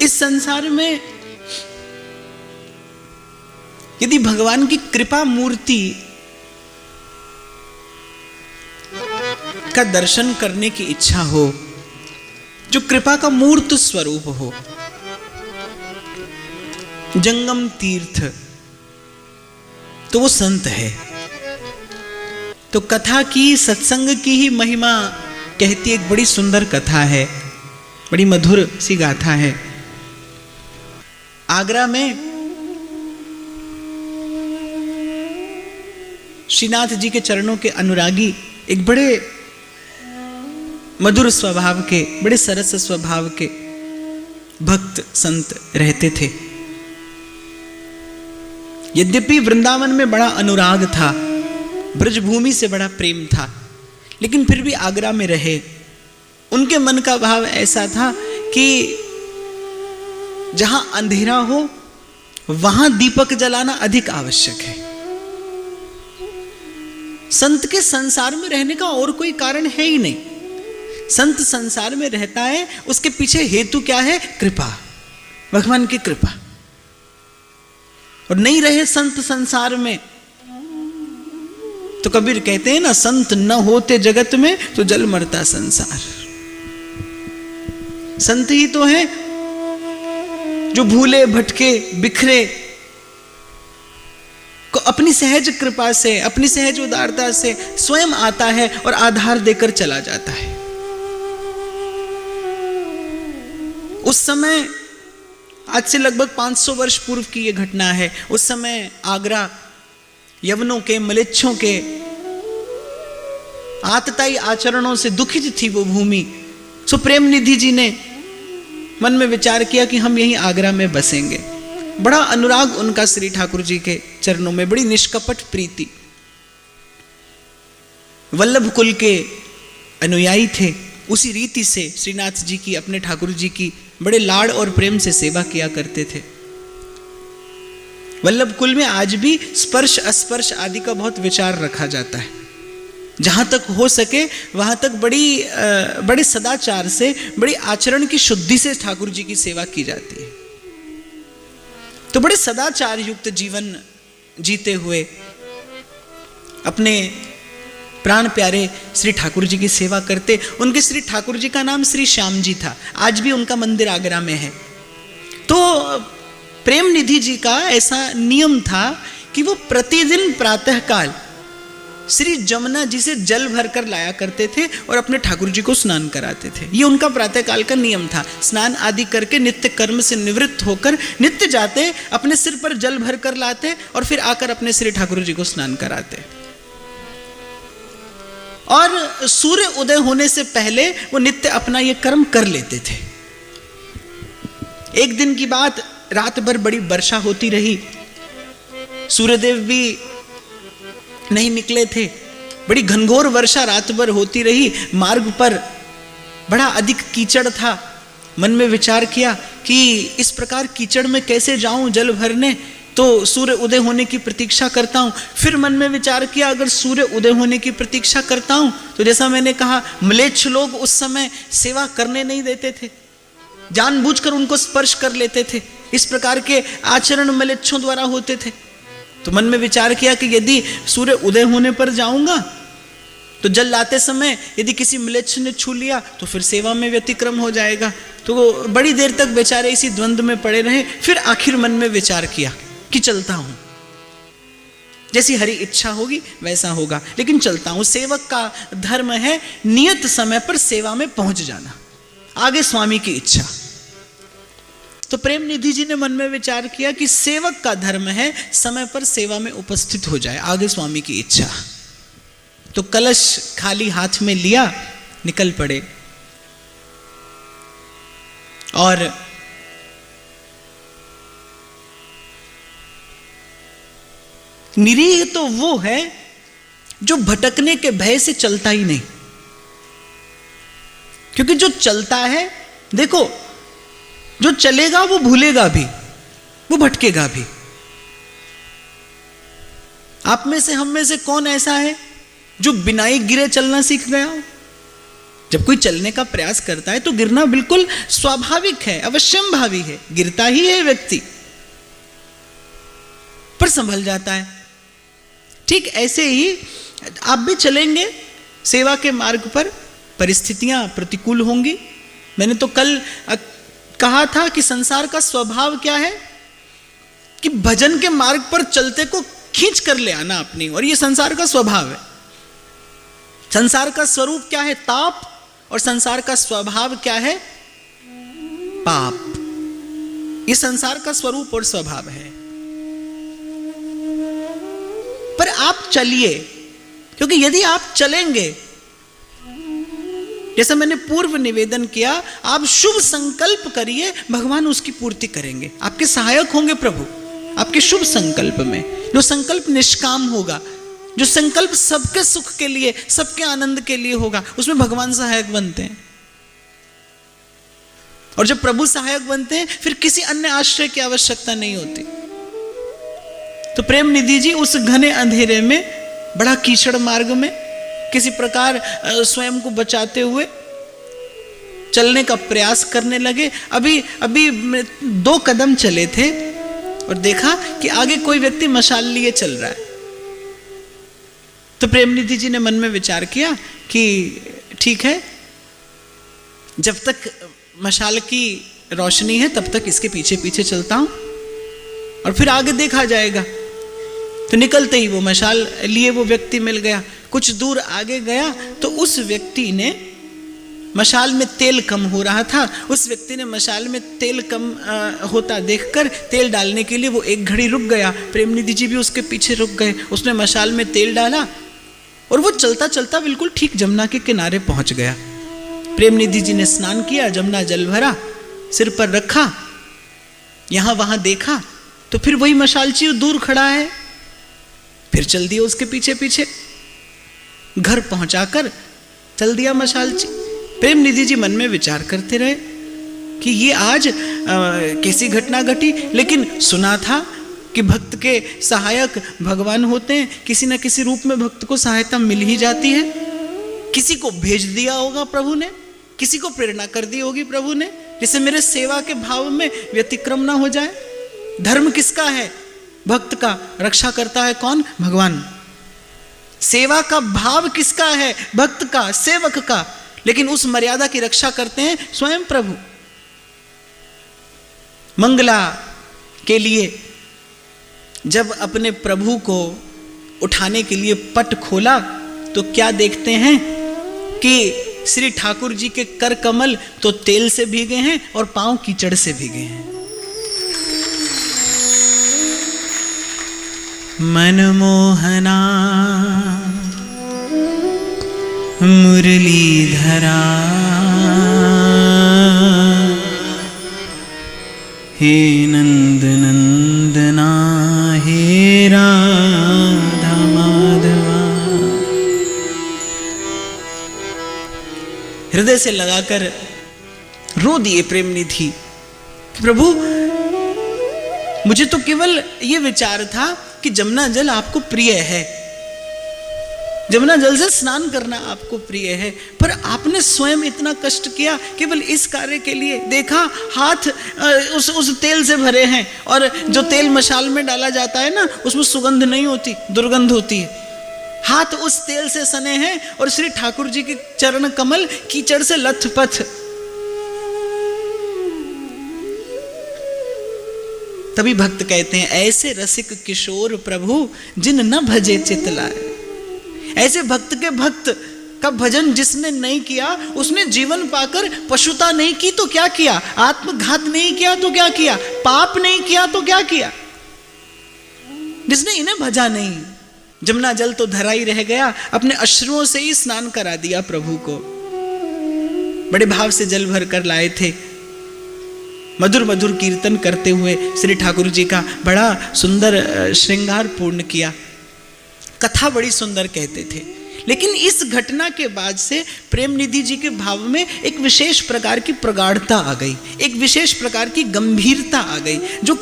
इस संसार में यदि भगवान की कृपा मूर्ति का दर्शन करने की इच्छा हो, जो कृपा का मूर्त स्वरूप हो, जंगम तीर्थ, तो वो संत है। तो कथा की, सत्संग की ही महिमा कहती एक बड़ी सुंदर कथा है, बड़ी मधुर सी गाथा है। आगरा में श्रीनाथ जी के चरणों के अनुरागी एक बड़े मधुर स्वभाव के, बड़े सरस स्वभाव के भक्त संत रहते थे। यद्यपि वृंदावन में बड़ा अनुराग था, ब्रजभूमि से बड़ा प्रेम था, लेकिन फिर भी आगरा में रहे। उनके मन का भाव ऐसा था कि जहां अंधेरा हो वहां दीपक जलाना अधिक आवश्यक है। संत के संसार में रहने का और कोई कारण है ही नहीं। संत संसार में रहता है, उसके पीछे हेतु क्या है? कृपा, भगवान की कृपा। और नहीं रहे संत संसार में तो कबीर कहते हैं ना, संत न होते जगत में तो जल मरता संसार। संत ही तो है जो भूले भटके बिखरे को अपनी सहज कृपा से, अपनी सहज उदारता से स्वयं आता है और आधार देकर चला जाता है। उस समय, आज से लगभग 500 वर्ष पूर्व की यह घटना है। उस समय आगरा यवनों के, मलेच्छों के आतताई आचरणों से दुखित थी वो भूमि। सो प्रेम निधि जी ने मन में विचार किया कि हम यहीं आगरा में बसेंगे। बड़ा अनुराग उनका श्री ठाकुर जी के चरणों में, बड़ी निष्कपट प्रीति। वल्लभ कुल के अनुयायी थे, उसी रीति से श्रीनाथ जी की, अपने ठाकुर जी की बड़े लाड़ और प्रेम से सेवा किया करते थे। वल्लभ कुल में आज भी स्पर्श अस्पर्श आदि का बहुत विचार रखा जाता है। जहां तक हो सके वहां तक बड़े सदाचार से, बड़ी आचरण की शुद्धि से ठाकुर जी की सेवा की जाती है। तो बड़े सदाचार युक्त जीवन जीते हुए अपने प्राण प्यारे श्री ठाकुर जी की सेवा करते। उनके श्री ठाकुर जी का नाम श्री श्याम जी था। आज भी उनका मंदिर आगरा में है। तो प्रेम निधि जी का ऐसा नियम था कि वो प्रतिदिन प्रातःकाल श्री जमुना जी से जल भरकर लाया करते थे और अपने ठाकुर जी को स्नान कराते थे। ये उनका प्रातःकाल का नियम था। स्नान आदि करके नित्य कर्म से निवृत्त होकर नित्य जाते, अपने सिर पर जल भरकर लाते और फिर आकर अपने श्री ठाकुर जी को स्नान कराते। और सूर्य उदय होने से पहले वो नित्य अपना ये कर्म कर लेते थे। एक दिन की बात, रात भर बड़ी वर्षा होती रही, सूर्यदेव भी नहीं निकले थे। बड़ी घनघोर वर्षा रात भर होती रही। मार्ग पर बड़ा अधिक कीचड़ था। मन में विचार किया कि इस प्रकार कीचड़ में कैसे जाऊं जल भरने, तो सूर्य उदय होने की प्रतीक्षा करता हूं। फिर मन में विचार किया, अगर सूर्य उदय होने की प्रतीक्षा करता हूं तो जैसा मैंने कहा, म्लेच्छ लोग उस समय सेवा करने नहीं देते थे, जानबूझकर उनको स्पर्श कर लेते थे। इस प्रकार के आचरण म्लेच्छों द्वारा होते थे। तो मन में विचार किया कि यदि सूर्य उदय होने पर जाऊंगा तो जल लाते समय यदि किसी म्लेच्छ ने छू लिया तो फिर सेवा में व्यतिक्रम हो जाएगा। तो बड़ी देर तक बेचारे इसी द्वंद्व में पड़े रहे। फिर आखिर मन में विचार किया कि चलता हूं, जैसी हरी इच्छा होगी वैसा होगा, लेकिन चलता हूं। सेवक का धर्म है नियत समय पर सेवा में पहुंच जाना, आगे स्वामी की इच्छा। तो प्रेम निधि जी ने मन में विचार किया कि सेवक का धर्म है समय पर सेवा में उपस्थित हो जाए, आगे स्वामी की इच्छा। तो कलश खाली हाथ में लिया, निकल पड़े। और निरीह तो वो है जो भटकने के भय से चलता ही नहीं, क्योंकि जो चलता है, देखो, जो चलेगा वो भूलेगा भी, वो भटकेगा भी। आप में से, हम में से कौन ऐसा है जो बिना ही गिरे चलना सीख गया हो? जब कोई चलने का प्रयास करता है तो गिरना बिल्कुल स्वाभाविक है, अवश्यंभावी है, गिरता ही है व्यक्ति, पर संभल जाता है। ठीक ऐसे ही आप भी चलेंगे सेवा के मार्ग पर, परिस्थितियां प्रतिकूल होंगी। मैंने तो कल कहा था कि संसार का स्वभाव क्या है कि भजन के मार्ग पर चलते को खींच कर ले आना अपनी, और ये संसार का स्वभाव है। संसार का स्वरूप क्या है? ताप, और संसार का स्वभाव क्या है? पाप। ये संसार का स्वरूप और स्वभाव है। पर आप चलिए, क्योंकि यदि आप चलेंगे, जैसा मैंने पूर्व निवेदन किया, आप शुभ संकल्प करिए, भगवान उसकी पूर्ति करेंगे। आपके सहायक होंगे प्रभु आपके शुभ संकल्प में। जो संकल्प निष्काम होगा, जो संकल्प सबके सुख के लिए, सबके आनंद के लिए होगा, उसमें भगवान सहायक बनते हैं। और जब प्रभु सहायक बनते हैं, फिर किसी अन्य आश्रय की आवश्यकता नहीं होती। तो प्रेम निधि जी उस घने अंधेरे में, बड़ा कीचड़ मार्ग में, किसी प्रकार स्वयं को बचाते हुए चलने का प्रयास करने लगे। अभी 2 कदम चले थे और देखा कि आगे कोई व्यक्ति मशाल लिए चल रहा है। तो प्रेम निधि जी ने मन में विचार किया कि ठीक है, जब तक मशाल की रोशनी है तब तक इसके पीछे पीछे चलता हूं, और फिर आगे देखा जाएगा। तो निकलते ही वो मशाल लिए वो व्यक्ति मिल गया। कुछ दूर आगे गया तो उस व्यक्ति ने, मशाल में तेल कम हो रहा था, उस व्यक्ति ने मशाल में तेल कम होता देखकर तेल डालने के लिए वो एक घड़ी रुक गया। प्रेम निधि जी भी उसके पीछे रुक गए। उसने मशाल में तेल डाला और वो चलता चलता बिल्कुल ठीक जमुना के किनारे पहुंच गया। प्रेम निधि जी ने स्नान किया, जमुना जल भरा, सिर पर रखा, यहां वहां देखा, तो फिर वही मशालची दूर खड़ा है। फिर चल दिया उसके पीछे पीछे, घर पहुंचाकर चल दिया मशालची। प्रेम निधि जी मन में विचार करते रहे कि ये आज कैसी घटना घटी, लेकिन सुना था कि भक्त के सहायक भगवान होते हैं, किसी न किसी रूप में भक्त को सहायता मिल ही जाती है। किसी को भेज दिया होगा प्रभु ने, किसी को प्रेरणा कर दी होगी प्रभु ने, जिससे मेरे सेवा के भाव में व्यतिक्रम ना हो जाए। धर्म किसका है? भक्त का। रक्षा करता है कौन? भगवान। सेवा का भाव किसका है? भक्त का, सेवक का। लेकिन उस मर्यादा की रक्षा करते हैं स्वयं प्रभु। मंगला के लिए जब अपने प्रभु को उठाने के लिए पट खोला तो क्या देखते हैं कि श्री ठाकुर जी के कर कमल तो तेल से भीगे हैं और पांव कीचड़ से भीगे हैं। मनमोहना मुरलीधरा हे नंद नंदना हे राधा माधवा। हृदय से लगाकर रो दिए प्रेम निधि। प्रभु, मुझे तो केवल ये विचार था कि जमुना जल आपको प्रिय है, जमुना जल से स्नान करना आपको प्रिय है, पर आपने स्वयं इतना कष्ट किया केवल इस कार्य के लिए। देखा हाथ उस तेल से भरे हैं, और जो तेल मशाल में डाला जाता है ना, उसमें सुगंध नहीं होती, दुर्गंध होती है। हाथ उस तेल से सने हैं और श्री ठाकुर जी के चरण कमल कीचड़ से लथपथ। तभी भक्त कहते हैं, ऐसे रसिक किशोर प्रभु जिन न भजे चित लाए। ऐसे भक्त के भक्त का भजन जिसने नहीं किया, उसने जीवन पाकर पशुता नहीं की तो क्या किया, आत्मघात नहीं किया तो क्या किया, पाप नहीं किया तो क्या किया, जिसने इन्हें भजा नहीं। जमुना जल तो धरा ही रह गया, अपने अश्रुओं से ही स्नान करा दिया प्रभु को। बड़े भाव से जल भर कर लाए थे, मधुर मधुर कीर्तन करते हुए श्री ठाकुर जी का बड़ा सुंदर श्रृंगार पूर्ण किया। कथा बड़ी सुंदर कहते थे। लेकिन इस घटना के बाद से प्रेम निधि जी के भाव में एक विशेष प्रकार की प्रगाढ़ता आ गई, एक विशेष प्रकार की गंभीरता आ गई, जो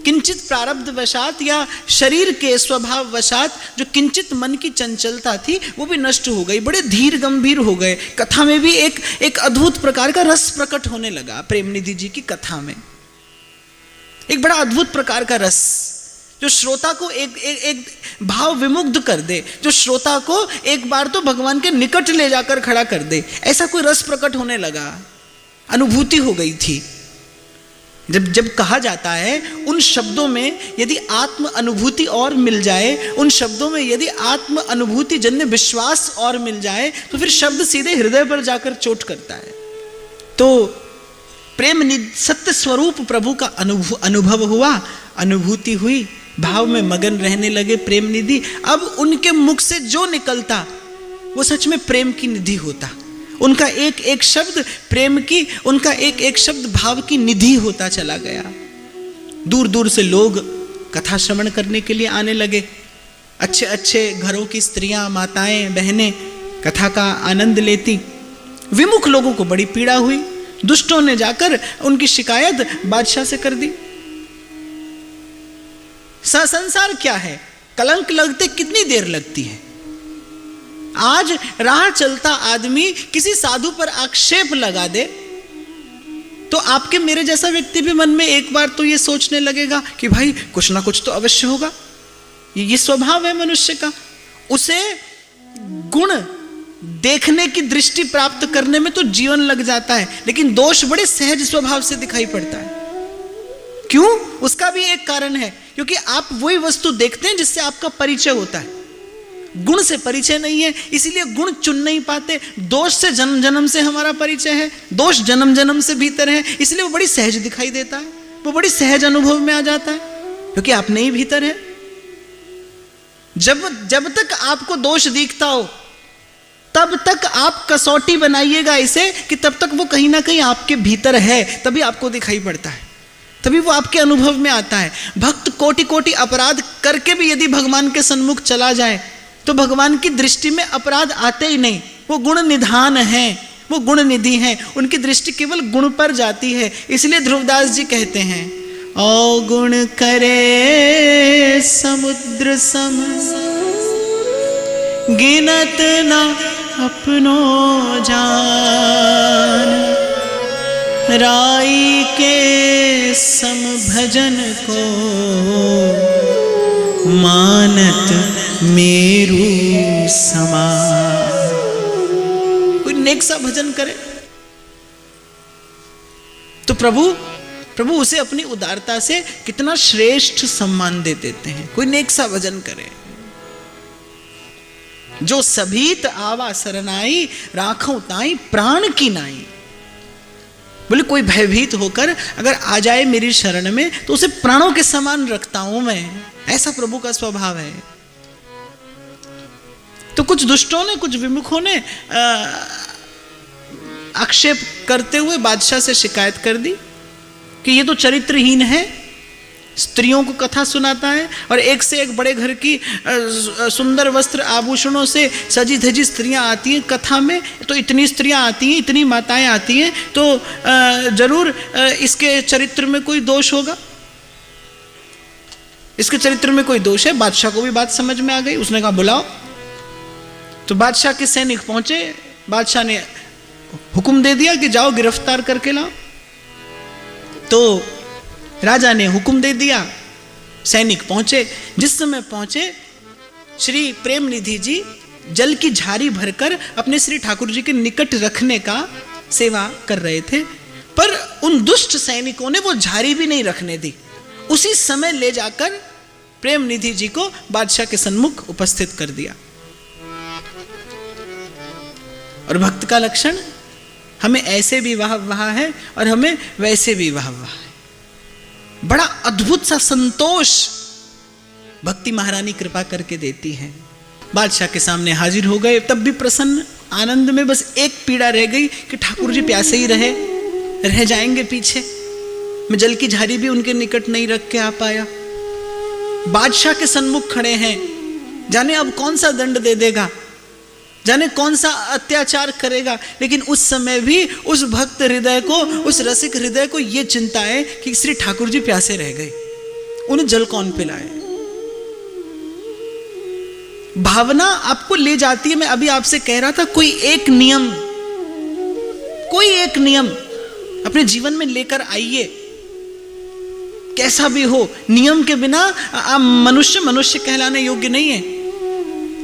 किंचित प्रारब्ध वशात या शरीर के स्वभाव वशात जो किंचित मन की चंचलता थी वो भी नष्ट हो गई, बड़े धीर गंभीर हो गए। कथा में भी एक अद्भुत प्रकार का रस प्रकट होने लगा। प्रेमनिधि जी की कथा में एक बड़ा अद्भुत प्रकार का रस जो श्रोता को एक भाव विमुग्ध कर दे, जो श्रोता को एक बार तो भगवान के निकट ले जाकर खड़ा कर दे, ऐसा कोई रस प्रकट होने लगा, अनुभूति हो गई थी। जब कहा जाता है उन शब्दों में यदि आत्म अनुभूति और मिल जाए, उन शब्दों में यदि आत्म अनुभूति जन्य विश्वास और मिल जाए, तो फिर शब्द सीधे हृदय पर जाकर चोट करता है। तो प्रेम सत्य स्वरूप प्रभु का अनुभव हुआ, अनुभूति हुई, भाव में मगन रहने लगे प्रेम निधि। अब उनके मुख से जो निकलता वो सच में प्रेम की निधि होता। उनका एक एक शब्द प्रेम की, उनका एक एक शब्द भाव की निधि होता चला गया। दूर दूर से लोग कथा श्रवण करने के लिए आने लगे। अच्छे अच्छे घरों की स्त्रियां, माताएं, बहनें कथा का आनंद लेती। विमुख लोगों को बड़ी पीड़ा हुई। दुष्टों ने जाकर उनकी शिकायत बादशाह से कर दी। संसार क्या है, कलंक लगते कितनी देर लगती है। आज राह चलता आदमी किसी साधु पर आक्षेप लगा दे तो आपके मेरे जैसा व्यक्ति भी मन में एक बार तो ये सोचने लगेगा कि भाई कुछ ना कुछ तो अवश्य होगा। ये स्वभाव है मनुष्य का। उसे गुण देखने की दृष्टि प्राप्त करने में तो जीवन लग जाता है, लेकिन दोष बड़े सहज स्वभाव से दिखाई पड़ता है। क्यों? उसका भी एक कारण है, क्योंकि आप वही वस्तु देखते हैं जिससे आपका परिचय होता है। गुण से परिचय नहीं है, इसीलिए गुण चुन नहीं पाते। दोष से जन्म जन्म से हमारा परिचय है, दोष जन्म जन्म से भीतर है, इसलिए वो बड़ी सहज दिखाई देता है, वो बड़ी सहज अनुभव में आ जाता है, क्योंकि आपने ही भीतर है। जब तक आपको दोष दिखता हो तब तक आप कसौटी बनाइएगा इसे कि तब तक वो कहीं ना कहीं आपके भीतर है, तभी आपको दिखाई पड़ता है, तभी वो आपके अनुभव में आता है। भक्त कोटि कोटि अपराध करके भी यदि भगवान के सन्मुख चला जाए तो भगवान की दृष्टि में अपराध आते ही नहीं। वो गुण निधान है, वो गुण निधि है, उनकी दृष्टि केवल गुण पर जाती है। इसलिए ध्रुवदास जी कहते हैं, अवगुण करे समुद्र सम, गिनत न अपनो जान, राई के सम भजन को, मानत मेरू समान। कोई नेक सा भजन करे तो प्रभु उसे अपनी उदारता से कितना श्रेष्ठ सम्मान दे देते हैं। कोई नेक सा भजन करे। जो सभीत आवा सरनाई, राखों ताई प्राण की नाई। बोले कोई भयभीत होकर अगर आ जाए मेरी शरण में तो उसे प्राणों के समान रखता हूं मैं। ऐसा प्रभु का स्वभाव है। तो कुछ दुष्टों ने, कुछ विमुखों ने आक्षेप करते हुए बादशाह से शिकायत कर दी कि ये तो चरित्रहीन है, स्त्रियों को कथा सुनाता है और एक से एक बड़े घर की सुंदर वस्त्र आभूषणों से सजी धजी स्त्रियां आती हैं कथा में। तो इतनी स्त्रियां आती हैं, इतनी माताएं आती हैं, तो जरूर इसके चरित्र में कोई दोष होगा, इसके चरित्र में कोई दोष है। बादशाह को भी बात समझ में आ गई। उसने कहा बुलाओ। तो बादशाह के सैनिक पहुंचे। बादशाह ने हुक्म दे दिया कि जाओ गिरफ्तार करके लाओ। तो राजा ने हुक्म दे दिया, सैनिक पहुंचे। जिस समय पहुंचे, श्री प्रेमनिधि जी जल की झारी भरकर अपने श्री ठाकुर जी के निकट रखने का सेवा कर रहे थे, पर उन दुष्ट सैनिकों ने वो झारी भी नहीं रखने दी। उसी समय ले जाकर प्रेमनिधि जी को बादशाह के सन्मुख उपस्थित कर दिया। और भक्त का लक्षण, हमें ऐसे भी वाह है और हमें वैसे भी वाह है। बड़ा अद्भुत सा संतोष भक्ति महारानी कृपा करके देती है। बादशाह के सामने हाजिर हो गए, तब भी प्रसन्न आनंद में। बस एक पीड़ा रह गई कि ठाकुर जी प्यासे ही रह जाएंगे पीछे। मैं जल की झारी भी उनके निकट नहीं रख के आ पाया। बादशाह के सन्मुख खड़े हैं, जाने अब कौन सा दंड दे देगा, जाने कौन सा अत्याचार करेगा। लेकिन उस समय भी उस भक्त हृदय को, उस रसिक हृदय को यह चिंता है कि श्री ठाकुर जी प्यासे रह गए, उन्हें जल कौन पिलाए? भावना आपको ले जाती है। मैं अभी आपसे कह रहा था, कोई एक नियम अपने जीवन में लेकर आइए, कैसा भी हो। नियम के बिना आप मनुष्य कहलाने योग्य नहीं है।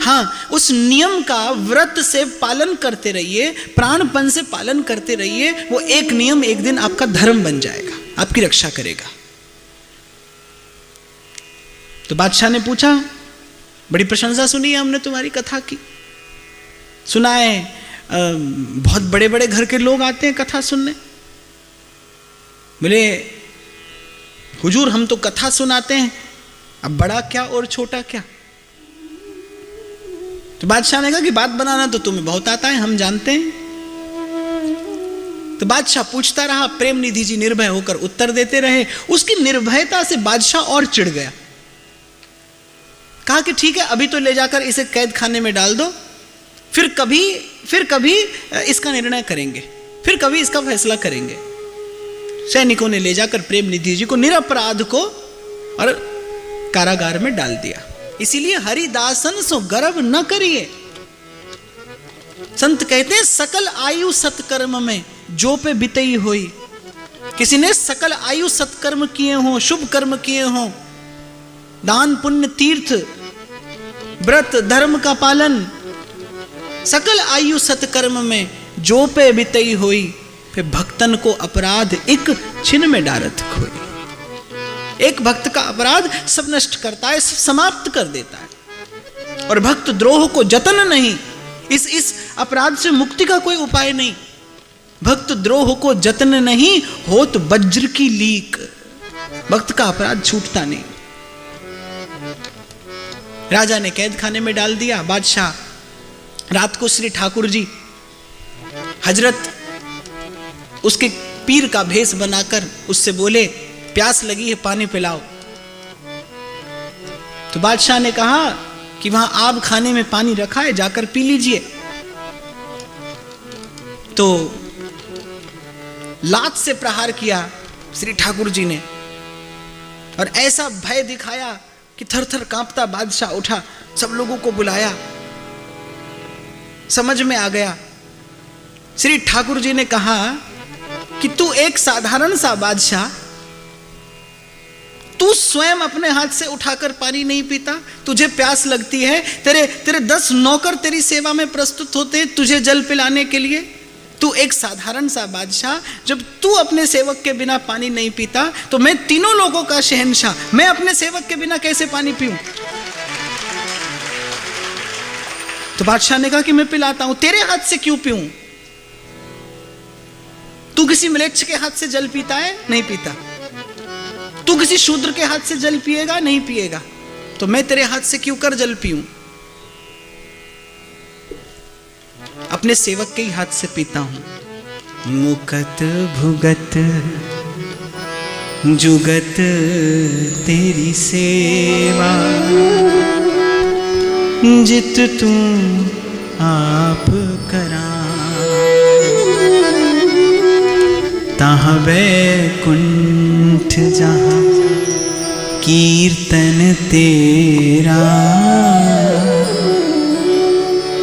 हाँ, उस नियम का व्रत से पालन करते रहिए, प्राणपण से पालन करते रहिए। वो एक नियम एक दिन आपका धर्म बन जाएगा, आपकी रक्षा करेगा। तो बादशाह ने पूछा, बड़ी प्रशंसा सुनी है हमने तुम्हारी कथा की, सुना है बहुत बड़े बड़े घर के लोग आते हैं कथा सुनने। बोले, हुजूर हम तो कथा सुनाते हैं, अब बड़ा क्या और छोटा क्या। तो बादशाह ने कहा कि बात बनाना तो तुम्हें बहुत आता है, हम जानते हैं। तो बादशाह पूछता रहा, प्रेम निधि जी निर्भय होकर उत्तर देते रहे। उसकी निर्भयता से बादशाह और चिढ़ गया। कहा कि ठीक है, अभी तो ले जाकर इसे कैद खाने में डाल दो, फिर कभी इसका निर्णय करेंगे, फिर कभी इसका फैसला करेंगे। सैनिकों ने ले जाकर प्रेम निधि जी को, निरपराध को, और कारागार में डाल दिया। इसीलिए हरिदासन सो गर्व न करिए। संत कहते हैं, सकल आयु सत्कर्म में जो पे बितई होई। किसी ने सकल आयु सत्कर्म किए हों, शुभ कर्म किए हों, दान पुण्य तीर्थ व्रत धर्म का पालन, सकल आयु सत्कर्म में जो पे बितई होई, फिर भक्तन को अपराध एक छिन में डारत खोई। एक भक्त का अपराध सब नष्ट करता है, सब समाप्त कर देता है। और भक्त द्रोह को जतन नहीं, इस अपराध से मुक्ति का कोई उपाय नहीं। भक्त द्रोह को जतन नहीं, होत वज्र की लीक। भक्त का अपराध छूटता नहीं। राजा ने कैद खाने में डाल दिया। बादशाह रात को श्री ठाकुर जी हजरत उसके पीर का भेष बनाकर उससे बोले, प्यास लगी है, पानी पिलाओ। तो बादशाह ने कहा कि वहां आब खाने में पानी रखा है, जाकर पी लीजिए। तो लात से प्रहार किया श्री ठाकुर जी ने, और ऐसा भय दिखाया कि थर थर कांपता बादशाह उठा, सब लोगों को बुलाया। समझ में आ गया। श्री ठाकुर जी ने कहा कि तू एक साधारण सा बादशाह, तू स्वयं अपने हाथ से उठाकर पानी नहीं पीता, तुझे प्यास लगती है, तेरे 10 नौकर तेरी सेवा में प्रस्तुत होते हैं तुझे जल पिलाने के लिए। तू एक साधारण सा बादशाह, जब तू अपने सेवक के बिना पानी नहीं पीता, तो मैं तीनों लोगों का शहंशाह, मैं अपने सेवक के बिना कैसे पानी पीऊं? तो बादशाह ने कहा कि मैं पिलाता हूं, तेरे हाथ से क्यों पीऊं? तू किसी म्लेच्छ के हाथ से जल पीता है? नहीं पीता। तू किसी शूद्र के हाथ से जल पिएगा? नहीं पिएगा। तो मैं तेरे हाथ से क्यों कर जल पीऊं? अपने सेवक के ही हाथ से पीता हूं। मुकत भुगत जुगत तेरी सेवा, जित तू आप करा, तहाँ बैकुंठ जहाँ कीर्तन तेरा,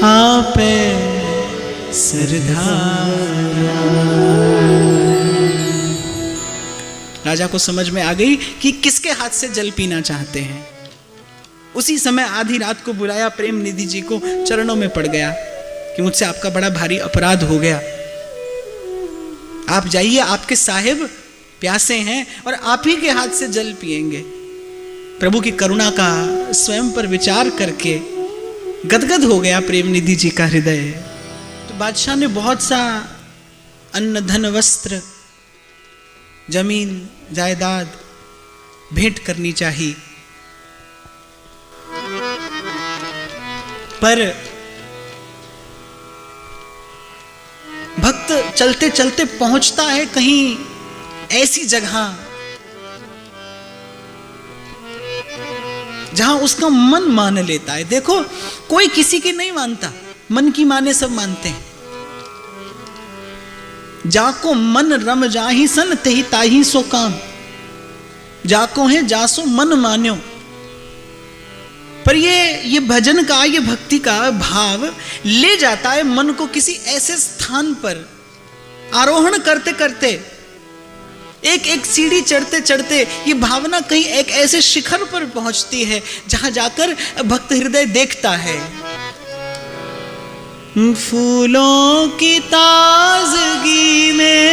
आपे सरधारा। राजा को समझ में आ गई कि किसके हाथ से जल पीना चाहते हैं। उसी समय आधी रात को बुलाया, प्रेम निधि जी को चरणों में पड़ गया कि मुझसे आपका बड़ा भारी अपराध हो गया, आप जाइए, आपके साहिब प्यासे हैं और आप ही के हाथ से जल पिएंगे। प्रभु की करुणा का स्वयं पर विचार करके गदगद हो गया प्रेम निधि जी का हृदय। तो बादशाह ने बहुत सा अन्न धन वस्त्र जमीन जायदाद भेंट करनी चाहिए, पर भक्त चलते चलते पहुंचता है कहीं ऐसी जगह जहां उसका मन मान लेता है। देखो, कोई किसी की नहीं मानता, मन की माने सब मानते हैं। जाको मन रम जाहि सन तेहि ताहि सो काम। जाको है जासो मन मान्यो। पर ये भजन का, ये भक्ति का भाव ले जाता है मन को किसी ऐसे स्थान पर, आरोहण करते करते, एक एक सीढ़ी चढ़ते चढ़ते ये भावना कहीं एक ऐसे शिखर पर पहुंचती है जहां जाकर भक्त हृदय देखता है फूलों की ताजगी में,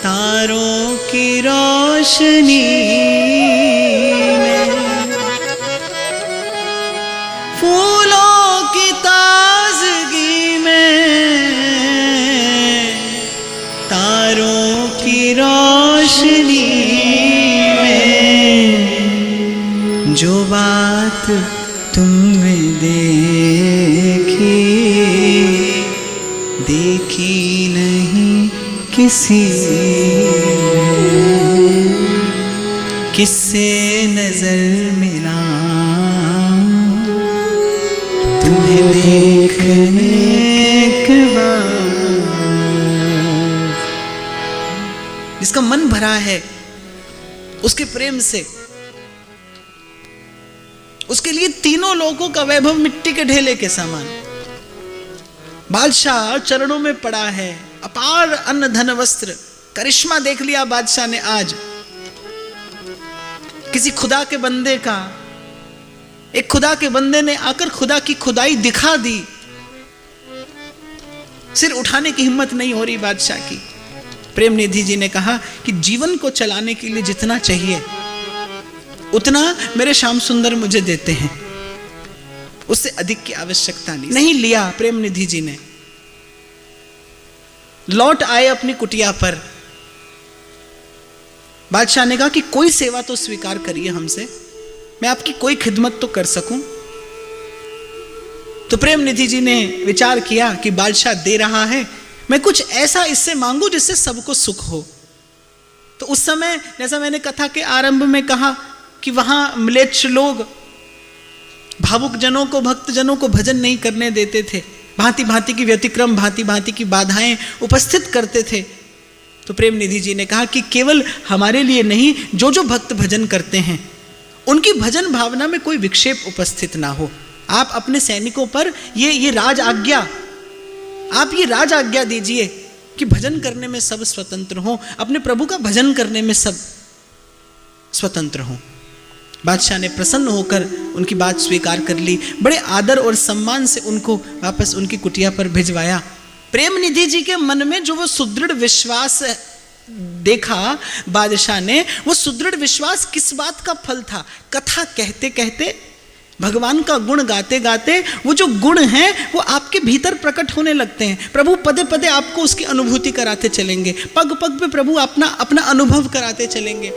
तारों की रोशनी में, फूलों की ताजगी में, तारों की रोशनी में, जो बात तुमने देखी नहीं किसी किससे नजर मिला तुम्हें देखने के बाद। जिसका मन भरा है उसके प्रेम से, उसके लिए तीनों लोगों का वैभव मिट्टी के ढेले के समान। बादशाह चरणों में पड़ा है, अपार अन्न धन वस्त्र, करिश्मा देख लिया बादशाह ने आज किसी खुदा के बंदे का। एक खुदा के बंदे ने आकर खुदा की खुदाई दिखा दी। सिर उठाने की हिम्मत नहीं हो रही बादशाह की। प्रेम निधि जी ने कहा कि जीवन को चलाने के लिए जितना चाहिए उतना मेरे श्याम सुंदर मुझे देते हैं, उससे अधिक की आवश्यकता नहीं लिया प्रेम निधि जी ने। लौट आए अपनी कुटिया पर। बादशाह ने कहा कि कोई सेवा तो स्वीकार करिए हमसे, मैं आपकी कोई खिदमत तो कर सकूं। तो प्रेम निधि जी ने विचार किया कि बादशाह दे रहा है, मैं कुछ ऐसा इससे मांगू जिससे सबको सुख हो। तो उस समय जैसा मैंने कथा के आरंभ में कहा कि वहां म्लेच्छ लोग भावुक जनों को, भक्त जनों को भजन नहीं करने देते थे, भांति भांति की व्यतिक्रम, भांति भांति की बाधाएं उपस्थित करते थे। तो प्रेम निधि जी ने कहा कि केवल हमारे लिए नहीं, जो जो भक्त भजन करते हैं उनकी भजन भावना में कोई विक्षेप उपस्थित ना हो। आप अपने सैनिकों पर ये राज आज्ञा, आप ये राज आज्ञा दीजिए कि भजन करने में सब स्वतंत्र हो, अपने प्रभु का भजन करने में सब स्वतंत्र हो। बादशाह ने प्रसन्न होकर उनकी बात स्वीकार कर ली, बड़े आदर और सम्मान से उनको वापस उनकी कुटिया पर भिजवाया। प्रेम निधि जी के मन में जो वो सुदृढ़ विश्वास देखा बादशाह ने, वो सुदृढ़ विश्वास किस बात का फल था? कथा कहते कहते, भगवान का गुण गाते गाते वो जो गुण हैं वो आपके भीतर प्रकट होने लगते हैं। प्रभु पदे पदे आपको उसकी अनुभूति कराते चलेंगे, पग पग पे प्रभु अपना अनुभव कराते चलेंगे।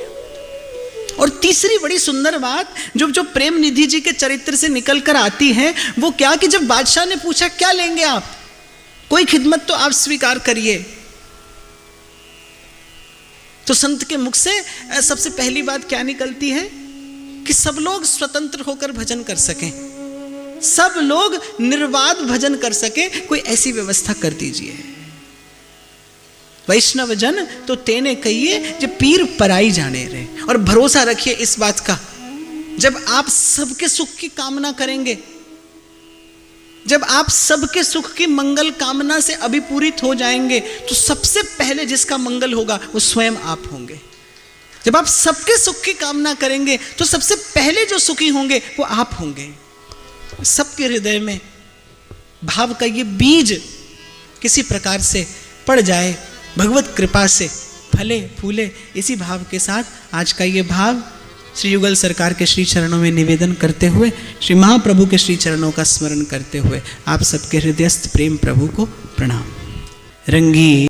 और तीसरी बड़ी सुंदर बात जो प्रेम निधि जी के चरित्र से निकल कर आती है वो क्या कि जब बादशाह ने पूछा क्या लेंगे आप, कोई खिदमत तो आप स्वीकार करिए, तो संत के मुख से सबसे पहली बात क्या निकलती है कि सब लोग स्वतंत्र होकर भजन कर सकें, सब लोग निर्वाद भजन कर सके, कोई ऐसी व्यवस्था कर दीजिए। वैष्णव जन तो तेने कहिए जो पीर पराई जाने रहे। और भरोसा रखिए इस बात का, जब आप सबके सुख की कामना करेंगे, जब आप सबके सुख की मंगल कामना से अभिपूरित हो जाएंगे, तो सबसे पहले जिसका मंगल होगा वो स्वयं आप होंगे। जब आप सबके सुख की कामना करेंगे तो सबसे पहले जो सुखी होंगे वो आप होंगे। सबके हृदय में भाव का ये बीज किसी प्रकार से पड़ जाए, भगवत कृपा से फले फूले। इसी भाव के साथ आज का ये भाव श्री युगल सरकार के श्री चरणों में निवेदन करते हुए, श्री महाप्रभु के श्री चरणों का स्मरण करते हुए आप सबके हृदयस्थ प्रेम प्रभु को प्रणाम। रंगी